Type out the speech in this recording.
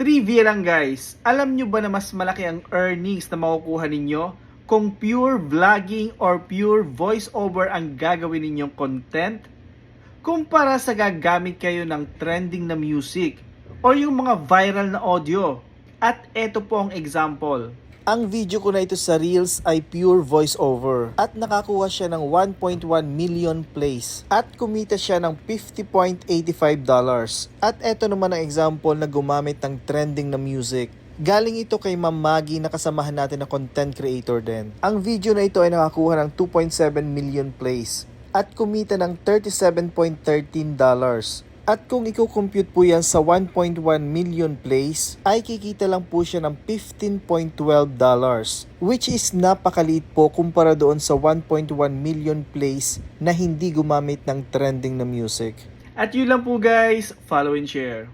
Trivia lang guys, alam nyo ba na mas malaki ang earnings na makukuha ninyo kung pure vlogging or pure voiceover ang gagawin ninyong content? Kumpara sa gagamit kayo ng trending na music or yung mga viral na audio. At eto po ang example. Ang video ko na ito sa Reels ay pure voiceover at nakakuha siya ng 1.1 million plays at kumita siya ng $50.85. At eto naman ang example na gumamit ng trending na music. Galing ito kay Ma'am Maggie na kasamahan natin na content creator din. Ang video na ito ay nakakuha ng 2.7 million plays at kumita ng $37.13. At kung i-compute po yan sa 1.1 million plays, ay kikita lang po siya ng $15.12, which is napakaliit po kumpara doon sa 1.1 million plays na hindi gumamit ng trending na music. At yun lang po guys, follow and share.